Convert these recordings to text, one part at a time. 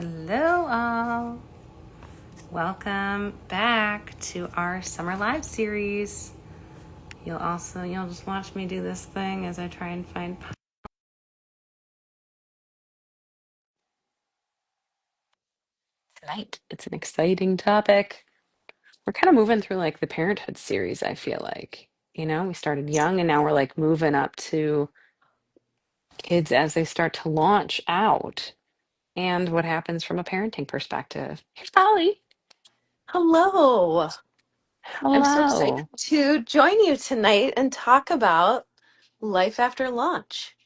Hello, all. Welcome back to our Summer Live series. You'll just watch me do this thing as I try and find. Tonight, it's an exciting topic. We're kind of moving through like the parenthood series, I feel like. We started young and now we're like moving up to kids as they start to launch out and what happens from a parenting perspective. Here's Holly. Hello. I'm so excited Hello. to join you tonight and talk about life after launch.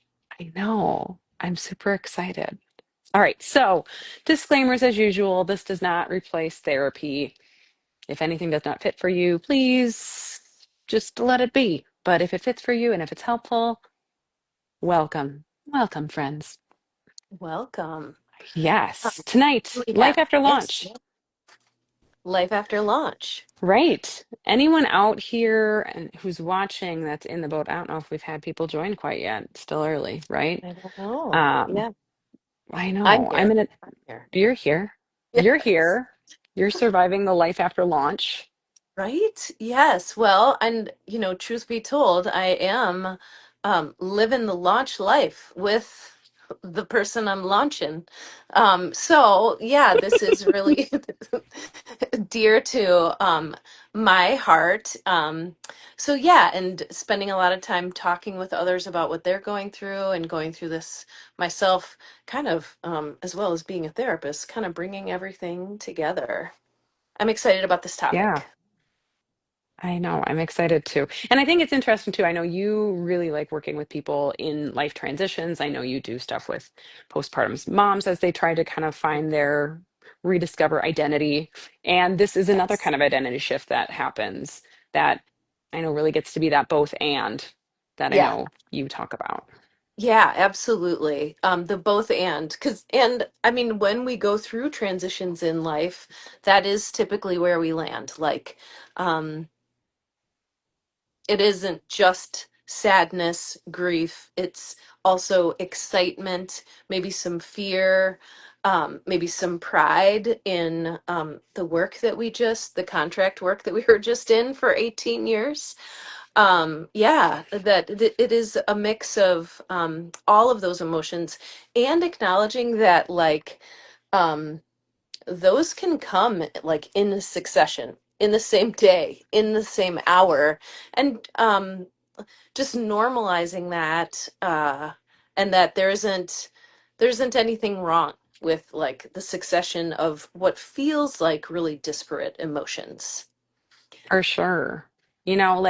I know. I'm super excited. All right, so disclaimers as usual. This does not replace therapy. If anything does not fit for you, please just let it be. But if it fits for you and if it's helpful, welcome. Welcome, friends. Welcome. Yes, tonight, Yeah. life after Yes. launch. Life after launch. Right. Anyone out here and who's watching that's in the boat? I don't know if we've had people join quite yet. It's still early, right? I don't know. Um, Yeah. I I'm know. here. I'm here. You're here. You're Yes. here. You're surviving the life after launch. Right? Yes. Well, and truth be told, I am living the launch life with the person I'm launching. So yeah, this is really dear to my heart. So yeah, and spending a lot of time talking with others about what they're going through and going through this myself, kind of as well as being a therapist, kind of bringing everything together. I'm excited about this Yeah, topic. I know. I'm excited too. And I think it's interesting too. I know you really like working with people in life transitions. I know you do stuff with postpartum moms as they try to kind of find their rediscover identity. And this is another Yes. kind of identity shift that happens that I know really gets to be that both and that I Yeah. know you talk about. Yeah, absolutely. The both and I mean, when we go through transitions in life, that is typically where we land. Like, um, it isn't just sadness, grief, it's also excitement, maybe some fear, maybe some pride in the work that the contract work that we were just in for 18 years. Yeah, it is a mix of all of those emotions and acknowledging that like um those can come like in succession, in the same day, in the same hour, and just normalizing that, and that there isn't anything wrong with like the succession of what feels like really disparate emotions. For sure.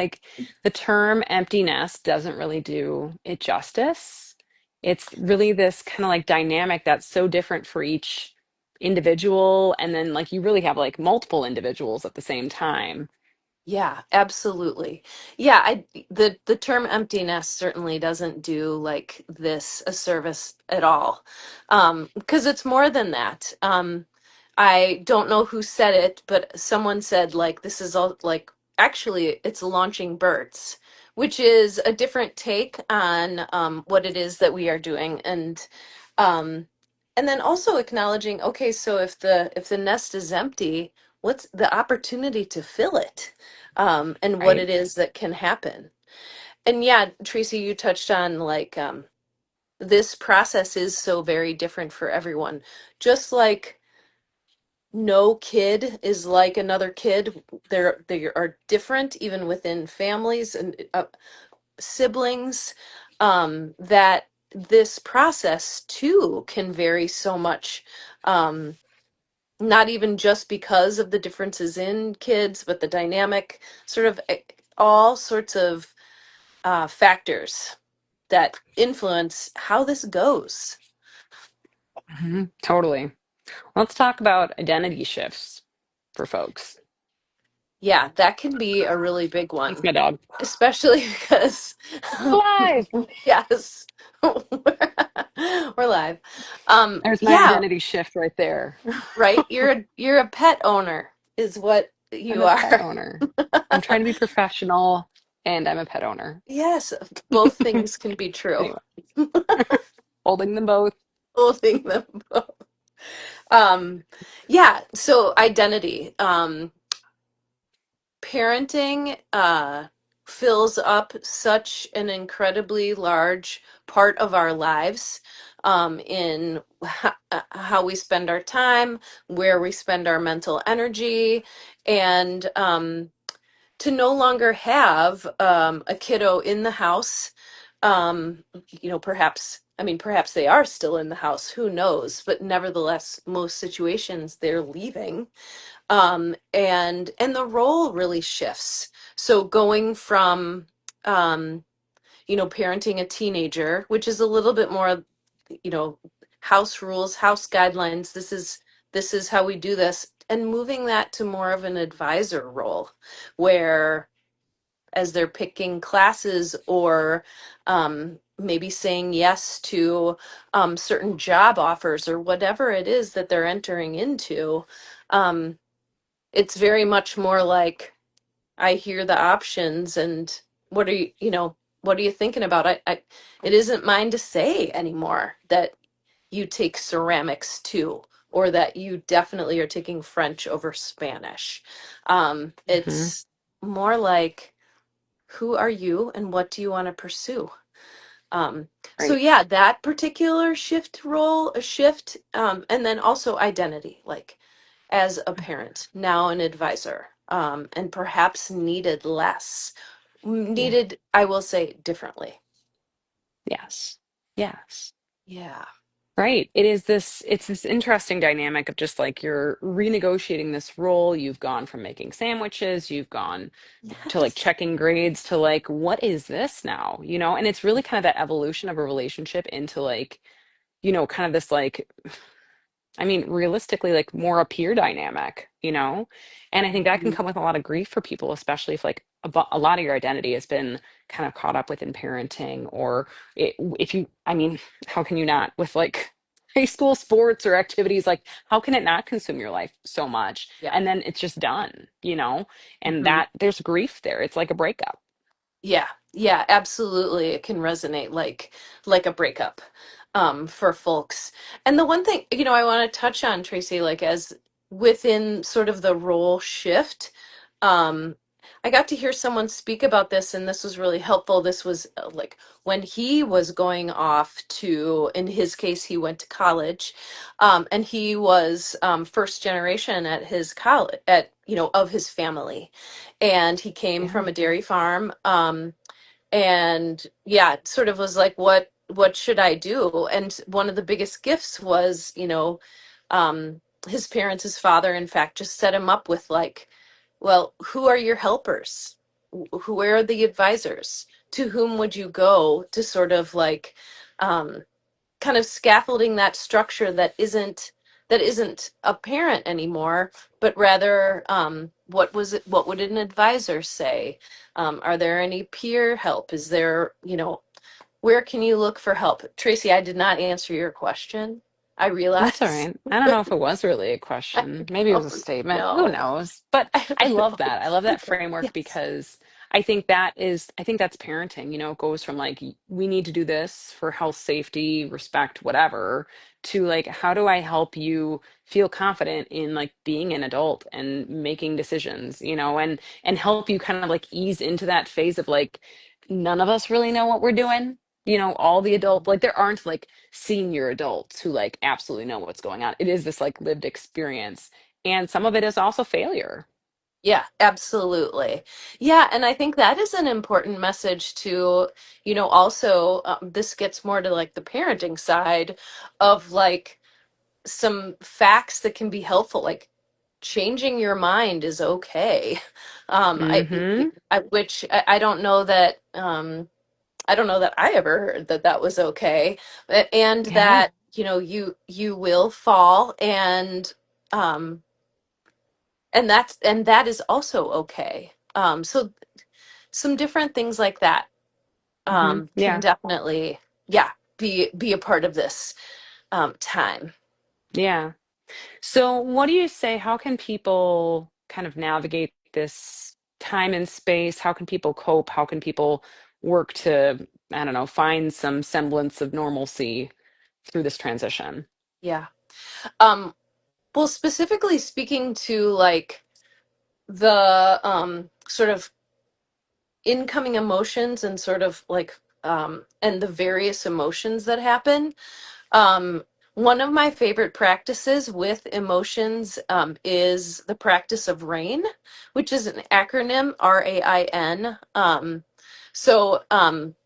Like the term empty nest doesn't really do it justice. It's really this kind of like dynamic that's so different for each individual. And then like you really have like multiple individuals at the same time. Yeah, absolutely. Yeah, the term empty nest certainly doesn't do like this a service at all. Because it's more than that. I don't know who said it, but someone said like this is all like actually it's launching birds, which is a different take on what it is that we are doing, um and then also acknowledging, okay, so if the nest is empty, what's the opportunity to fill it? And what Right? it is that can happen. And yeah, Tracy, you touched on like this process is so very different for everyone. Just like no kid is like another kid, they are different even within families and siblings. That this process too can vary so much. Not even just because of the differences in kids, but the dynamic, sort of all sorts of factors that influence how this goes. Totally. Let's talk about identity shifts for folks. Yeah, that can be a really big That's one, my dog. especially because, We're live. yes, we're live. There's my Yeah, identity shift right there. right. You're a pet owner, is what I'm you a pet are. owner. I'm trying to be professional and I'm a pet owner. Yes, both things can be true. Anyway, holding them both. Holding them both. Um, yeah, so identity. Parenting fills up such an incredibly large part of our lives in how we spend our time, where we spend our mental energy, and to no longer have a kiddo in the house, perhaps, I mean, perhaps they are still in the house, who knows? But nevertheless, most situations they're leaving, and the role really shifts. So going from um parenting a teenager, which is a little bit more, you know house rules, house guidelines, this is how we do this, and moving that to more of an advisor role, where as they're picking classes, or maybe saying yes to certain job offers, or whatever it is that they're entering into, um, it's very much more like, I hear the options, and what are what are you thinking about? It isn't mine to say anymore that you take ceramics too, or that you definitely are taking French over Spanish. Hmm. It's more like, who are you and what do you want to pursue? So Right. yeah, that particular shift, and then also identity, like as a parent, now an advisor, and perhaps needed less. Yeah. Needed, I will say, differently. Yes. Yes. Yeah. Right. It's this interesting dynamic of just like you're renegotiating this role. You've gone from making sandwiches, you've gone to like Yes. checking grades to like, what is this now? And it's really kind of that evolution of a relationship into like, kind of this like, I mean, realistically, like more a peer dynamic. And I think that can Mhm. come with a lot of grief for people, especially if like a lot of your identity has been kind of caught up within parenting, or if you, I mean, how can you not with like high school sports or activities? Like, how can it not consume your life so much? Yeah. And then it's just done. And Mhm. that there's grief there. It's like a breakup. Yeah, yeah, absolutely. It can resonate like a breakup for folks. And the one thing, I want to touch on, Tracy, like as within sort of the role shift, um, I got to hear someone speak about this, and this was really helpful. This was like when he was going off to, in his case, he went to college, and he was first generation at his college, of his family, and he came Yeah. from a dairy farm, and yeah, it sort of was like, what should I do? And one of the biggest gifts was, um his parents, his father in fact just set him up with like, well, who are your helpers? Who are the advisors? To whom would you go to sort of like, um kind of scaffolding that structure that isn't apparent anymore, but rather, what would an advisor say? Are there any peer help? Is there, where can you look for help? Tracy, I did not answer your question, I That's all realize. right. I don't know if it was really a I question. Maybe it was a don't statement. Who know. knows? But I I don't love know. that. I love that framework Yes. because I think that's parenting. It goes from like, we need to do this for health, safety, respect, whatever, to like, how do I help you feel confident in like being an adult and making decisions, and help you kind of like ease into that phase of like, none of us really know what we're doing. All the adult, like there aren't like senior adults who like absolutely know what's going on. It is this like lived experience. And some of it is also failure. Yeah, absolutely. Yeah, and I think that is an important message to, also, this gets more to like the parenting side of like some facts that can be helpful, like changing your mind is okay. Mm-hmm. Which I don't know that, I don't know that I ever heard that that was okay, and Yeah. that, you will fall, um, and that is also okay. So some different things like that, Mm-hmm. can Yeah. definitely, yeah, be a part of this time. Yeah. So what do you say? How can people kind of navigate this time and space? How can people cope? How can people work to, I don't know, find some semblance of normalcy through this transition? Yeah. Um, Well, specifically speaking to like the sort of incoming emotions and sort of like and the various emotions that happen. Um, One of my favorite practices with emotions is the practice of RAIN, which is an acronym, RAIN.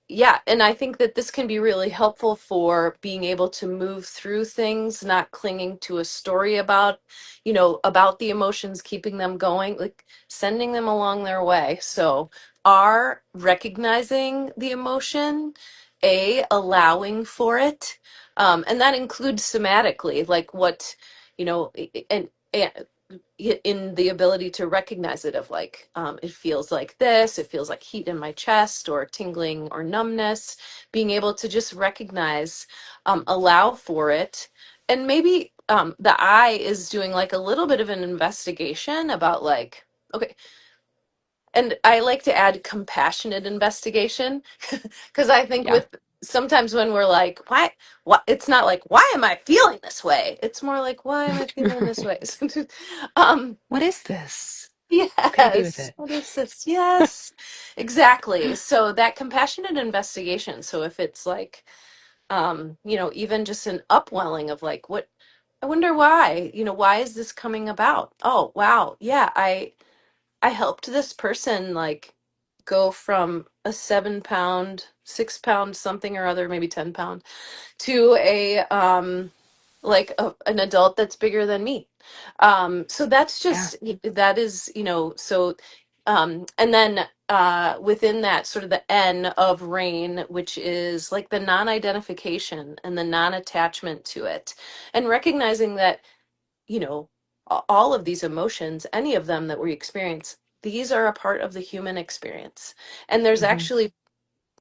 Yeah, and I think that this can be really helpful for being able to move through things, not clinging to a story about, about the emotions, keeping them going, like sending them along their way. So, R, recognizing the emotion, A, allowing for it, and that includes somatically, like what, and in the ability to recognize it of like, it feels like this, it feels like heat in my chest or tingling or numbness, being able to just recognize, allow for it. And maybe the I is doing like a little bit of an investigation about like, okay, and I like to add compassionate investigation because I think Yeah. with sometimes when we're like, why, what, it's not like, why am I feeling this way? It's more like, why am I feeling this way? um, What is this? How can I be with yes. it? What is this? Yes, exactly. So that compassionate investigation. So if it's like, even just an upwelling of like, what, I wonder why, why is this coming about? Oh, wow. Yeah, I helped this person like go from a 7 pound, 6 pound something or other, maybe 10 pound, to a an adult that's bigger than me. So that's Yeah. just that is, so and then within that sort of the N of rain, which is like the non-identification and the non-attachment to it, and recognizing that all of these emotions, any of them that we experience, these are a part of the human experience. And there's Hmm. actually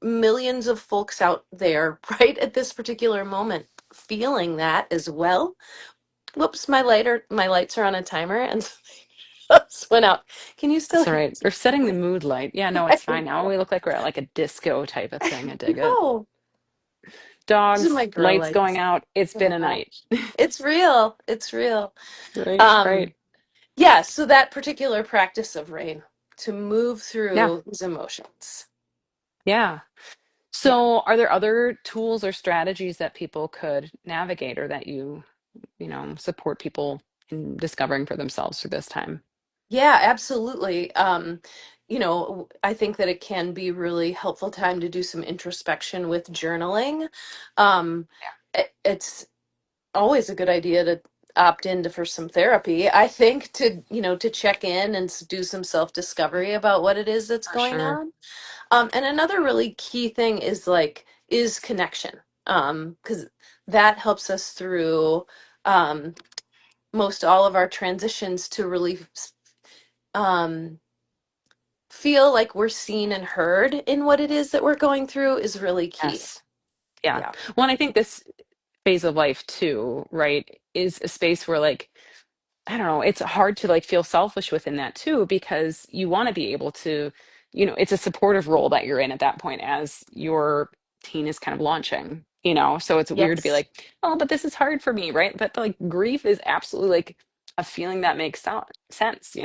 millions of folks out there right at this particular moment feeling that as well. Whoops, my lights are on a timer and just went out. Can you still That's all hear right. We're setting the mood light. Yeah, no, I it's fine now. We look like we're at like a disco type of thing. I dig it. know. These are Dogs, my girl lights going lights. out. It's been a Yeah. night. It's real. It's real. Right, Um, right. yeah, so that particular practice of rain to move Yeah, through these emotions. yeah. Yeah. So, are there other tools or strategies that people could navigate or that support people in discovering for themselves through this time? Yeah, absolutely. I think that it can be really helpful time to do some introspection with journaling. Um, it's always a good idea to opt into for some therapy. I think to check in and do some self-discovery about what it is that's For going sure. on. And another really key thing is connection. Because that helps us through um, most all of our transitions to really um, feel like we're seen and heard in what it is that we're going through is really key. Yes. Yeah. Yeah. Well, and I think this phase of life too, right, is a space where like I don't know, it's hard to like feel selfish within that too because you want to be able to, it's a supportive role that you're in at that point as your teen is kind of launching, so it's weird to be Yes. like, oh, but this is hard for me, right? But like grief is absolutely like a feeling that makes sense.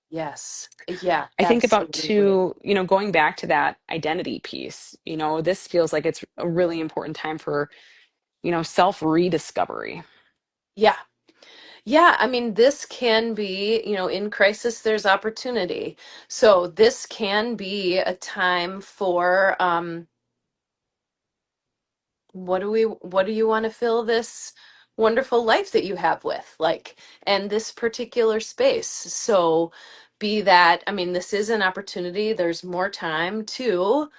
Yes. Yeah, I think about absolutely. too, going back to that identity piece, this feels like it's a really important time for, self rediscovery. Yeah. Yeah, I mean, this can be, in crisis, there's opportunity. So this can be a time for what do you want to fill this wonderful life that you have with? Like, and this particular space. So be that, I mean, this is an opportunity. There's more time to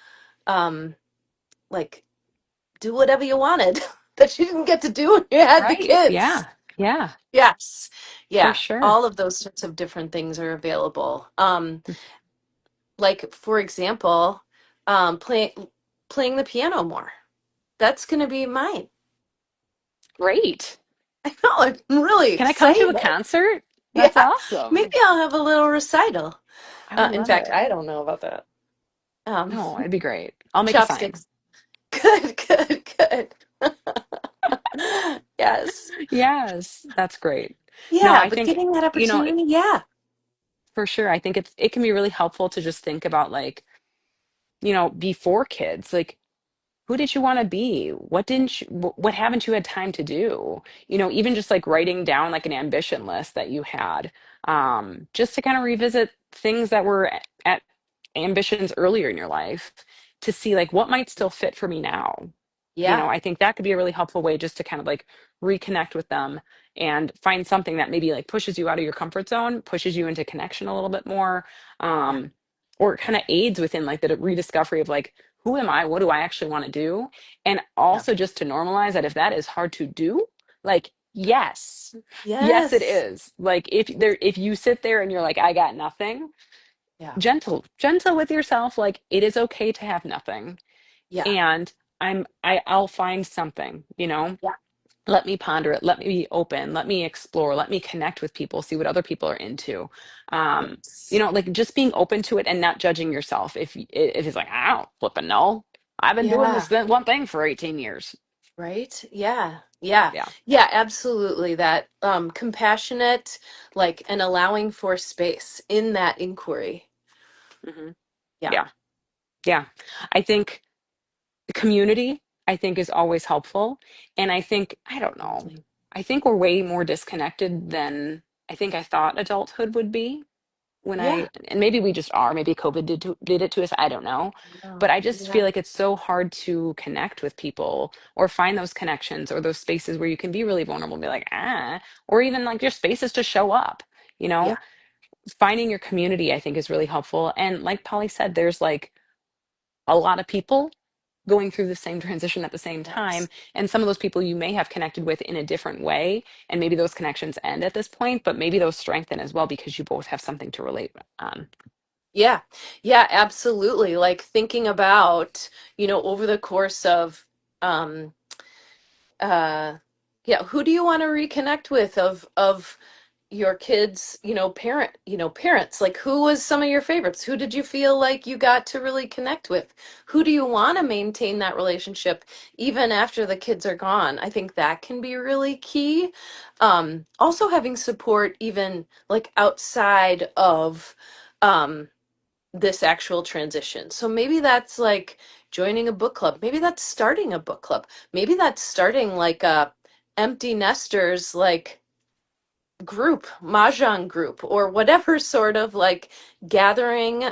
um like do whatever you wanted that you didn't get to do when you had the Right. kids. Yeah. Yeah, Yes. for Yeah. sure. All of those sorts of different things are available. Like for example, playing the piano more. That's gonna be mine. Great. I know, I'm really Can I come to excited. a concert? That's Yeah. Maybe awesome. I'll have a little recital. I would In love fact, it. I don't know about that. Um, No, it'd be great. I'll make a sign. chopsticks. Good, good, good. Yes. Yes, that's great. No, Yeah, I but think, getting that you know, opportunity, yeah, for sure, I think it can be really helpful to just think about like, before kids, like who did you want to be? What didn't you, what haven't you had time to do? Even just like writing down like an ambition list that you had, just to kind of revisit things that were at ambitions earlier in your life to see like what might still fit for me now. yeah, I think that could be a really helpful way just to kind of like reconnect with them and find something that maybe like pushes you out of your comfort zone, pushes you into connection a little bit more, yeah, um, or kind of aids within like the rediscovery of like, who am I? What do I actually want to do? And yeah. also just to normalize that if that is hard to do, like, yes, yes, it Yes. is. Like if you sit there and you're like, I got nothing, Yeah, gentle with yourself. Like it is okay to have nothing. yeah, And I'll find something, yeah. let me ponder it, let me be open, let me explore, let me connect with people, see what other people are into. Yes. Like just being open to it and not judging yourself if it's like, I don't flipping know, I've been doing this Yeah. one thing for 18 years. Right? Yeah. Yeah. Yeah. Yeah, absolutely. That compassionate, like, and allowing for space in that inquiry. Hmm. Yeah, Yeah. Yeah. I think community, I think, is always helpful. And I think, I don't know, absolutely. I think we're way more disconnected than I think I thought adulthood would be. Yeah. And maybe we just are, maybe COVID did it to us, I don't know. But No. I just Yeah. feel like it's so hard to connect with people or find those connections or those spaces where you can be really vulnerable and be like, or even like your spaces to show up, you Yeah. know? Finding your community, I think, is really helpful. And like Polly said, there's like a lot of people going through the same transition at the same time. Yes. And some of those people you may have connected with in a different way. And maybe those connections end at this point, but maybe those strengthen as well because you both have something to relate on. Yeah. Yeah, absolutely. Like thinking about, over the course of um uh yeah, who do you want to reconnect with of your kids, parents, like who was some of your favorites? Who did you feel like you got to really connect with? Who do you want to maintain that relationship even after the kids are gone? I think that can be really key. Also having support even like outside of um this actual transition. So maybe that's like joining a book club. Maybe that's starting a book club. Maybe that's starting like a empty nesters like group, mahjong group, or whatever sort of like gathering,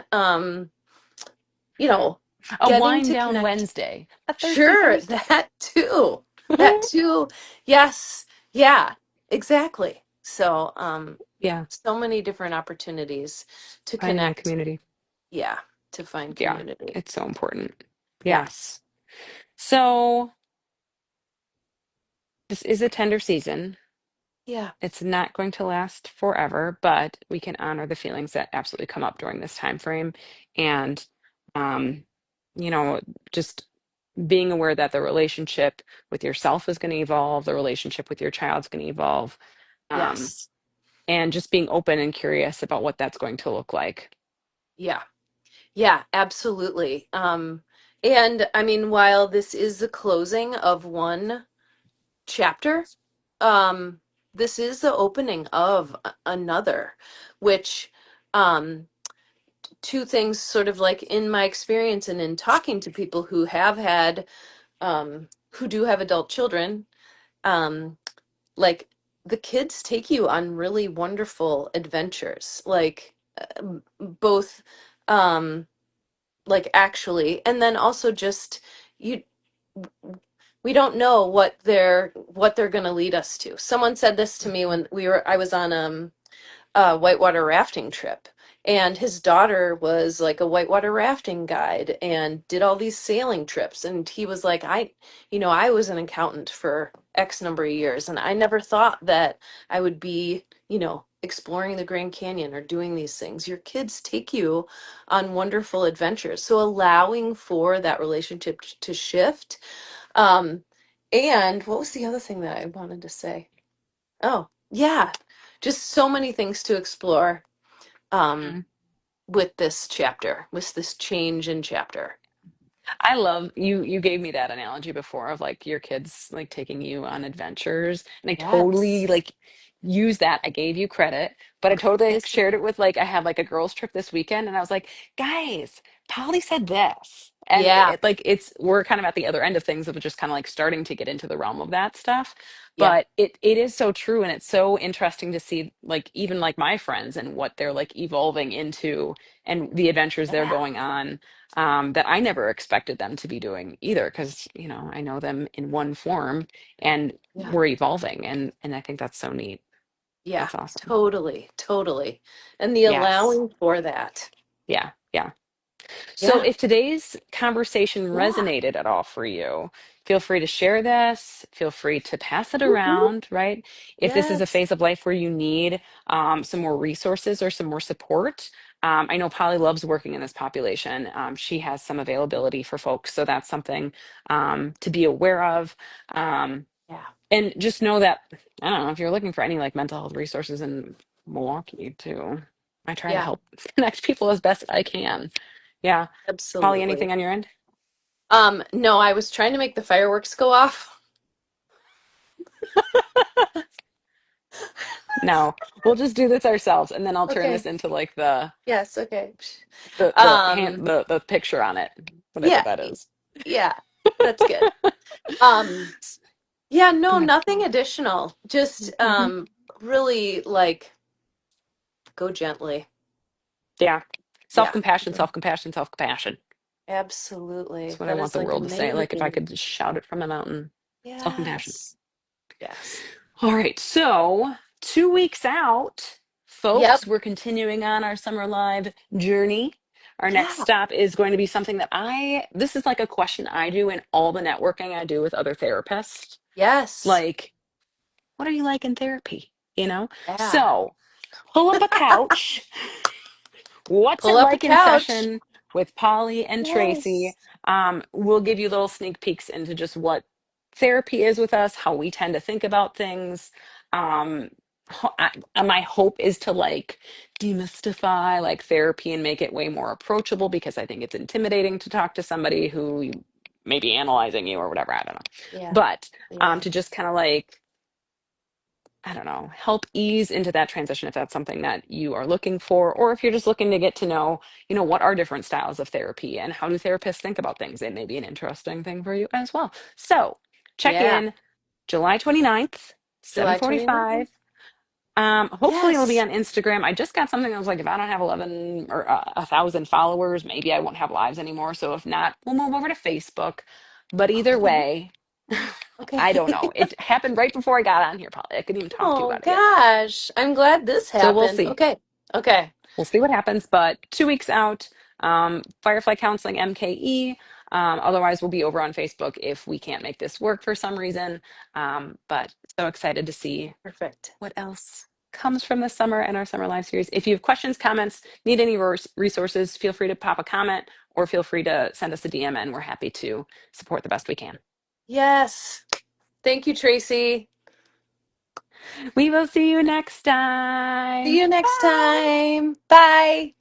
you know, A getting wind to down connect. Wednesday, a thirsty Sure, Thursday. that too. That too. Yes. Yeah, exactly. So, Yeah, so many different opportunities to finding a connect. community. Yeah, to find Yeah, community. it's so important. Yeah. Yes. So this is a tender season. Yeah. It's not going to last forever, but we can honor the feelings that absolutely come up during this time frame. And, um, you know, just being aware that the relationship with yourself is going to evolve, the relationship with your child's going to evolve, um, Yes. and just being open and curious about what that's going to look like. Yeah. Yeah, absolutely. And I mean, while this is the closing of one chapter, um, this is the opening of another, which, um, two things sort of like in my experience and in talking to people who have had, who do have adult children, um, like the kids take you on really wonderful adventures, like both, um, like actually, and then also just you we don't know what they're going to lead us to. Someone said this to me when I was on a whitewater rafting trip, and his daughter was like a whitewater rafting guide and did all these sailing trips, and he was like, I was an accountant for X number of years, and I never thought that I would be, exploring the Grand Canyon or doing these things. Your kids take you on wonderful adventures, so allowing for that relationship to shift. um and what was the other thing that I wanted to say? Oh, yeah. Just so many things to explore um Mhm. with this chapter, with this change in chapter. I love you gave me that analogy before of like your kids like taking you on adventures. And I totally Yes. like use that. I gave you credit, but I Okay. totally Yes. shared it with like I had like a girls trip this weekend, and I was like, guys, Polly said this. And Yeah. like we're kind of at the other end of things of just kind of like starting to get into the realm of that stuff. Yeah. But it is so true, and it's so interesting to see like even like my friends and what they're like evolving into and the adventures they're Yeah. going on, that I never expected them to be doing either, because I know them in one form, and Yeah. we're evolving, and I think that's so neat. Yeah. That's awesome. Totally. Totally. And the Yes. allowing for that. Yeah. Yeah. So Yeah. if today's conversation Yeah. resonated at all for you, feel free to share this. Feel free to pass it Woo-hoo. around, right? If this is a Yes. phase of life where you need some more resources or some more support, I know Polly loves working in this population. She has some availability for folks, so that's something to be aware of. Um, Yeah. and just know that, I don't know, if you're looking for any like mental health resources in Milwaukee too, I try to Yeah. help connect people as best I can. Yeah. Polly, Absolutely. anything on your end? No, I was trying to make the fireworks go off. No, we'll just do this ourselves, and then I'll turn Okay. this into like the Yes, okay. hand Um, the picture on it, whatever yeah, that is. yeah, that's good. Um, yeah, Go no, ahead. nothing additional. Just Hmm. really like go gently. Yeah. Yeah, Self-compassion, self-compassion, self-compassion. absolutely. That's what I That want is the like a world to say. Like if I main. could just shout it from the mountain. Self-compassion. Yes. Yes. All right, so 2 weeks out, Yep. folks, we're continuing on our summer live journey. Our next Yeah. stop is going to be something that this is like a question I do in all the networking I do with other therapists. Yes. Like, what are you like in therapy? You know? Yeah. So pull up a couch. What's Pull it up a like in couch. session with Polly and Tracy? Yes. We'll give you little sneak peeks into just what therapy is with us, how we tend to think about things. Um, my hope is to like demystify like therapy and make it way more approachable, because I think it's intimidating to talk to somebody who may be analyzing you or whatever. I don't know. Yeah. But Yeah. to just kind of like, I don't know, help ease into that transition if that's something that you are looking for, or if you're just looking to get to know, what are different styles of therapy and how do therapists think about things. It may be an interesting thing for you as well. So check Yeah. in July 29th, July 7:45. 29th. Hopefully it'll be Yes. on Instagram. I just got something that was like, if I don't have 11 or 1,000 followers, maybe I won't have lives anymore. So if not, we'll move over to Facebook. But either Okay. way, I don't know. Okay. It happened right before I got on here, probably. I couldn't even talk to you Oh about it yet. gosh. I'm glad this So we'll happened. see. Okay. Okay. We'll see what happens. But 2 weeks out, Firefly Counseling MKE. Otherwise, we'll be over on Facebook if we can't make this work for some reason. But so excited to see Perfect. what else comes from the summer and our summer live series. If you have questions, comments, need any resources, feel free to pop a comment or feel free to send us a DM, and we're happy to support the best we can. Yes. Thank you, Tracy. We will see you next See time. you next Bye. time. Bye.